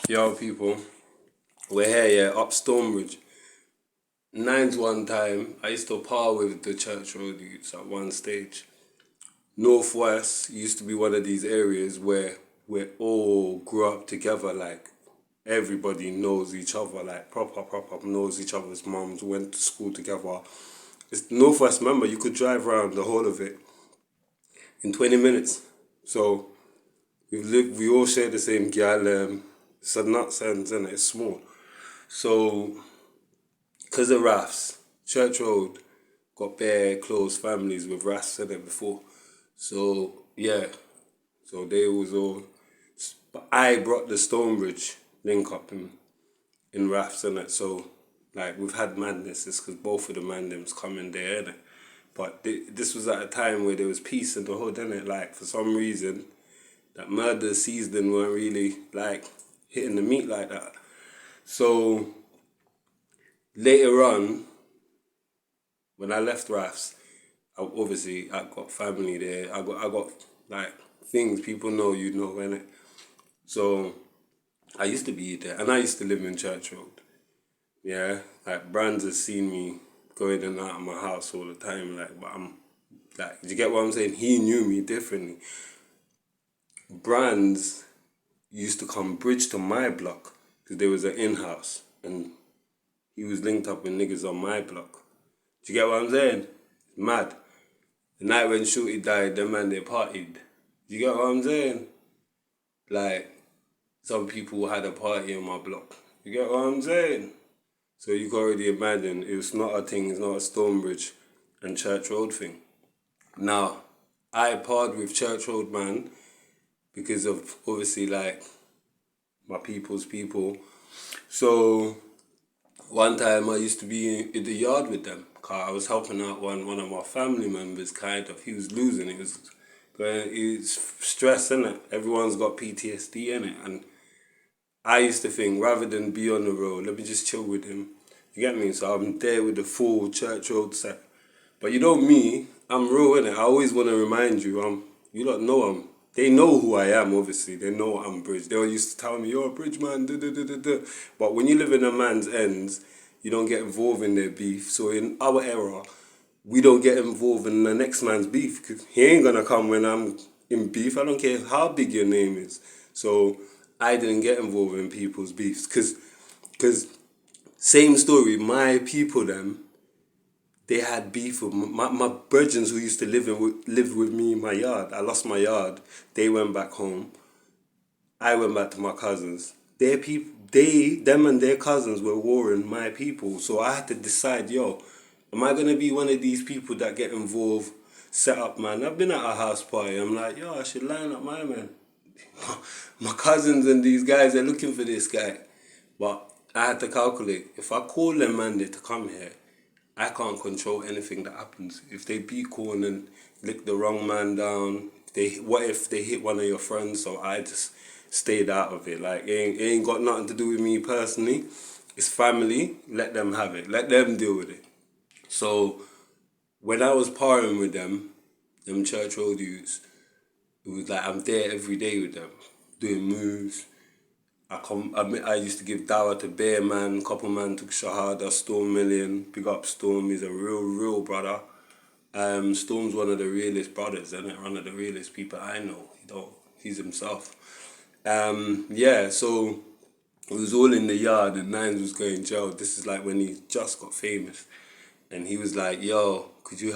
Yo, people, we're here, yeah, up Stonebridge. Nines one time, I used to par with the Church Road youths at one stage. Northwest used to be one of these areas where we all grew up together, like everybody knows each other, like proper knows each other's mums, went to school together. It's Northwest, remember, you could drive around the whole of it in 20 minutes. So we all share the same gal, it's a nutsense, and it's small. So because of rafts, Church Road got bare close families with rafts in it before. So yeah, so they was all. But I brought the Stonebridge link up in rafts in it. So like we've had madnesses because both of the mandems come in there innit? But this was at a time where there was peace in the hood innit? Like for some reason that murder season weren't really like hitting the meat like that. So later on, when I left Rafts, obviously I got family there. I got like things people know you know, innit? So I used to be there, and I used to live in Church Road. Yeah, like Brands has seen me go in and out of my house all the time. Like, but I'm like, do you get what I'm saying? He knew me differently. Brands used to come bridge to my block because there was an in-house, and he was linked up with niggas on my block. Do you get what I'm saying? Mad. The night when Shorty died, them man they partied. Do you get what I'm saying? Like, some people had a party on my block. You get what I'm saying? So you can already imagine it's not a thing, it's not a Stonebridge and Church Road thing. Now, I parred with Church Road man because of obviously like my people's people. So one time I used to be in the yard with them. Cause I was helping out one of my family members kind of. He was losing. He was going he's stressed in it. Everyone's got PTSD in it. And I used to think rather than be on the road, let me just chill with him. You get me? So I'm there with the full Church Road set. But you know me, I'm real in it. I always want to remind you, you don't know they know who I am, obviously. They know I'm Bridge. They all used to tell me, you're a Bridge man, da da da da da. But when you live in a man's ends, you don't get involved in their beef. So in our era, we don't get involved in the next man's beef because he ain't gonna come when I'm in beef. I don't care how big your name is. So I didn't get involved in people's beefs because same story. My people them they had beef with my brethren who used to live with me in my yard. I lost my yard. They went back home. I went back to my cousins. Their people, them and their cousins were warring my people. So I had to decide, yo, am I gonna be one of these people that get involved, set up, man? I've been at a house party. I'm like, yo, I should line up my man. My cousins and these guys are looking for this guy. But I had to calculate. If I call them man to come here, I can't control anything that happens. If they be cool and lick the wrong man down, what if they hit one of your friends? So I just stayed out of it. Like it ain't got nothing to do with me personally. It's family. Let them have it. Let them deal with it. So when I was partying with them Church Road youths, it was like I'm there every day with them, doing moves. I used to give dower to Bear Man, couple man took Shahada, Storm Million, big up Storm, he's a real brother. Storm's one of the realest brothers, and one of the realest people I know. He's himself. Yeah, so it was all in the yard and Nines was going jail. This is like when he just got famous. And he was like, yo, could you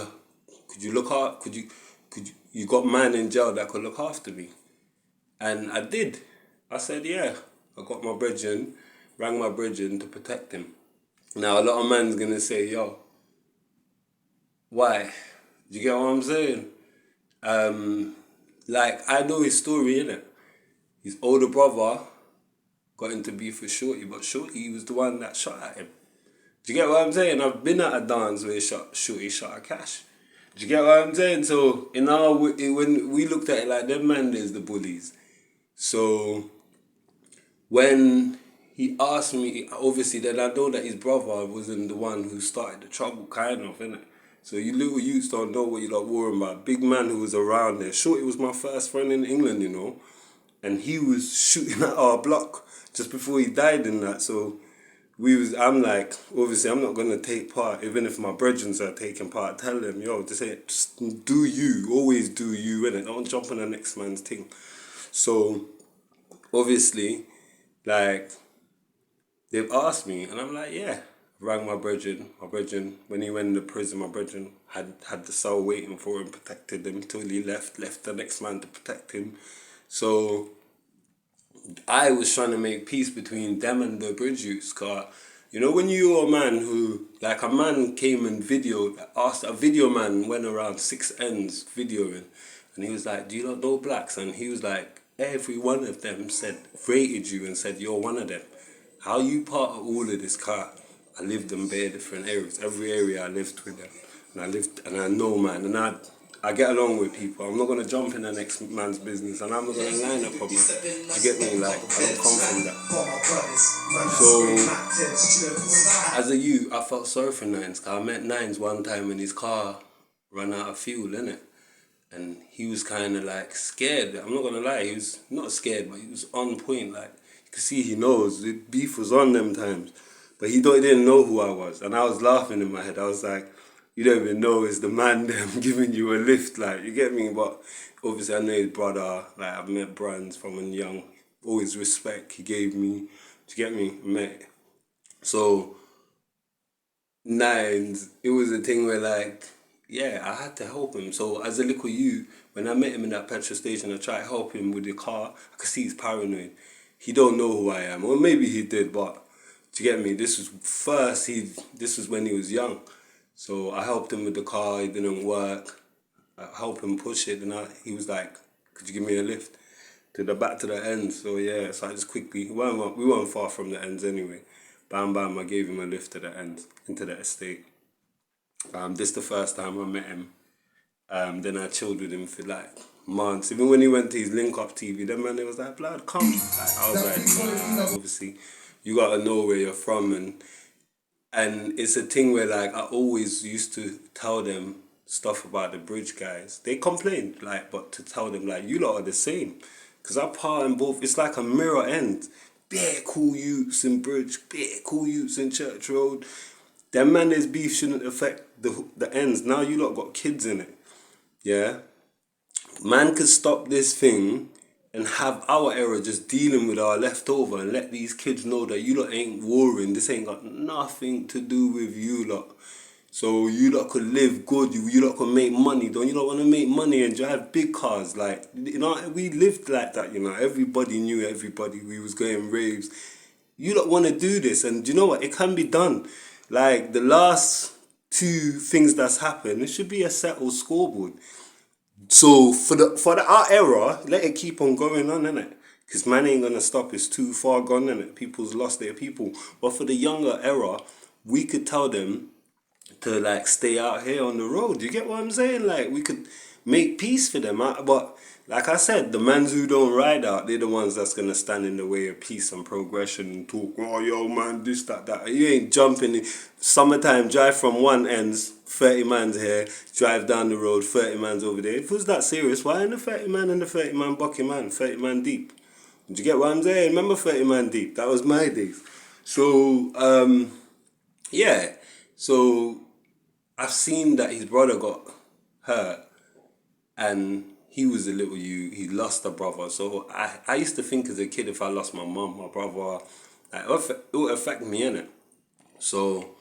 look out you got man in jail that could look after me? And I did. I said, yeah. I got my brethren, rang my brethren to protect him. Now, a lot of man's gonna say, yo, why? Do you get what I'm saying? Like, I know his story, innit? His older brother got into beef with Shorty, but Shorty was the one that shot at him. Do you get what I'm saying? I've been at a dance where Shorty shot at Cash. Do you get what I'm saying? So, when we looked at it like, them man, there's the bullies. So when he asked me, obviously, then I know that his brother wasn't the one who started the trouble, kind of, innit? So you little youths don't know what you're like worrying about. Big man who was around there. Shorty was my first friend in England, you know. and he was shooting at our block just before he died in that. So I'm like, obviously I'm not gonna take part, even if my brethren are taking part. Tell them, yo, just do you, always do you, innit? Don't jump on the next man's thing. So obviously, like, they've asked me, and I'm like, yeah. Rang my brethren. My brethren, when he went into prison, my brethren had the cell waiting for him, protected him till he left the next man to protect him. So I was trying to make peace between them and the bridge youths, cause you know when you're a man who, like, a man came and videoed, asked, a video man went around 6Ns videoing, and he was like, do you not know blacks? And he was like, every one of them rated you and said you're one of them. How you part of all of this, car? I lived in bare different areas. Every area I lived with them, and I know, man, and I get along with people. I'm not gonna jump in the next man's business, and I'm not gonna line up on man. You get me? Like, I don't come from that. So as a youth, I felt sorry for Nines, cause I met Nines one time when his car ran out of fuel, innit? And he was kind of like scared. I'm not gonna lie, he was not scared, but he was on point. Like, you could see he knows the beef was on them times, but he didn't know who I was, and I was laughing in my head. I was like, you don't even know it's the man them giving you a lift, like, you get me? But obviously I know his brother. Like, I've met Brands from when young, always respect he gave me. Do you get me? Mate. So Nines, it was a thing where, like, yeah, I had to help him. So as a little you, when I met him in that petrol station, I tried to help him with the car. I could see he's paranoid. He don't know who I am, or maybe he did, but do you get me? This was when he was young. So I helped him with the car. It didn't work. I helped him push it, and he was like, "Could you give me a lift to the back to the end?" So yeah, so I just quickly, we weren't far from the ends anyway. Bam bam, I gave him a lift to the end into the estate. This the first time I met him. Then I chilled with him for like months. Even when he went to his link up TV, then man, it was like, blood, come. Like, I was like, nah, obviously, you gotta know where you're from, and it's a thing where, like, I always used to tell them stuff about the bridge guys. They complained, like, but to tell them, like, you lot are the same. Because I part in both, it's like a mirror end. Bare cool youths in Bridge, bare cool youths in Church Road. Them man, there's beef shouldn't affect the ends. Now you lot got kids in it. Yeah? Man could stop this thing and have our era just dealing with our leftover and let these kids know that you lot ain't warring. This ain't got nothing to do with you lot. So you lot could live good, you lot could make money. Don't you lot want to make money and drive big cars? Like, you know, we lived like that, you know. Everybody knew everybody. We was going raves. You lot want to do this, and do you know what? It can be done. Like, the last two things that's happened, it should be a settled scoreboard. So for our era, let it keep on going on, innit? Because man ain't gonna stop. It's too far gone, innit? People's lost their people. But for the younger era, we could tell them to, like, stay out here on the road. You get what I'm saying? Like, we could make peace for them. But like I said, the mans who don't ride out, they're the ones that's gonna stand in the way of peace and progression and talk, oh yo man, this, that. You ain't jumping in. Summertime, drive from one ends, 30 man's here, drive down the road, 30 man's over there. If it was that serious, why ain't the 30 man and the 30 man bucky man, 30 man deep? Did you get what I'm saying? Remember 30 man deep? That was my days. So, yeah. So I've seen that his brother got hurt, and he was a little you. He lost a brother. So I used to think as a kid, if I lost my mum, my brother, like, it would affect me, innit? So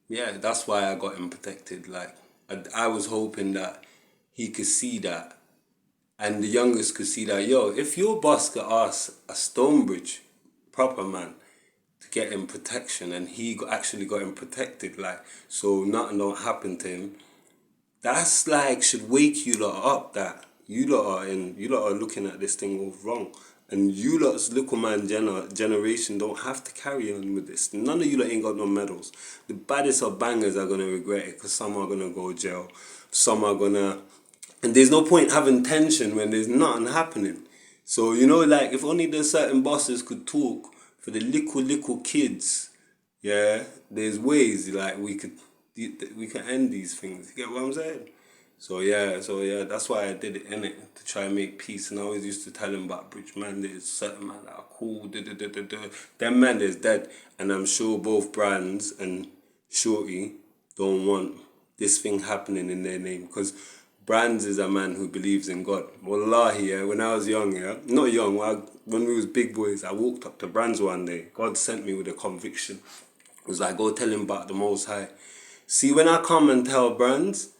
yeah, that's why I got him protected. Like, I was hoping that he could see that, and the youngest could see that. Yo, if your boss could ask a Stonebridge proper man to get him protection, and actually got him protected, like, so nothing don't happen to him, that's like, should wake you lot up, that you lot are looking at this thing all wrong. And you lot's little man generation don't have to carry on with this. None of you lot ain't got no medals. The baddest of bangers are gonna regret it, because some are gonna go jail, some are gonna, and there's no point having tension when there's nothing happening. So, you know, like, if only the certain bosses could talk for the little kids, yeah, there's ways, like, we can end these things. You get what I'm saying? So yeah, that's why I did it, innit? To try and make peace. And I always used to tell him about Bridge man, there's certain man that are cool, Them man is dead. And I'm sure both Brands and Shorty don't want this thing happening in their name. Because Brands is a man who believes in God. Wallahi, yeah, when I was young, yeah, not young, when we was big boys, I walked up to Brands one day. God sent me with a conviction. It was like, go tell him about the Most High. See, when I come and tell Brands,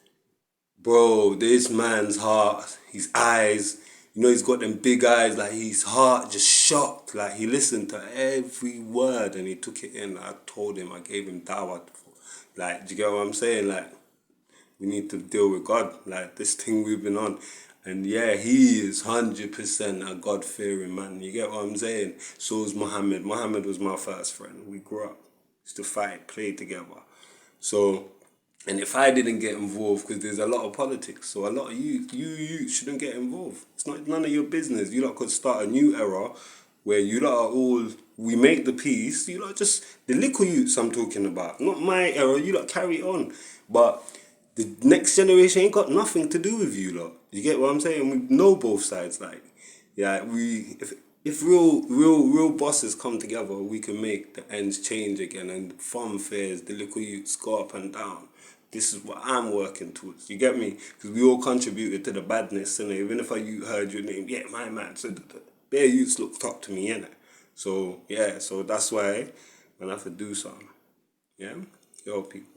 bro, this man's heart, his eyes, he's got them big eyes, like his heart just shocked. Like he listened to every word and he took it in. I told him, I gave him dawah. Like, do you get what I'm saying? Like, we need to deal with God. Like, this thing we've been on. And yeah, he is 100% a God fearing man. You get what I'm saying? So is Muhammad. Muhammad was my first friend. We grew up, used to fight, play together. So, and if I didn't get involved, because there's a lot of politics, so a lot of you shouldn't get involved. It's not none of your business. You lot could start a new era where you lot are all, we make the peace. You lot just, the little youths I'm talking about, not my era. You lot carry on, but the next generation ain't got nothing to do with you lot. You get what I'm saying? We know both sides. Like, yeah, if real bosses come together, we can make the ends change again and fun fairs, the little youths go up and down. This is what I'm working towards. You get me? Because we all contributed to the badness, and even if you heard your name, yeah, my man. So the bare youths looked up to me, innit? So yeah, so that's why when I have to do something, yeah, yo, people.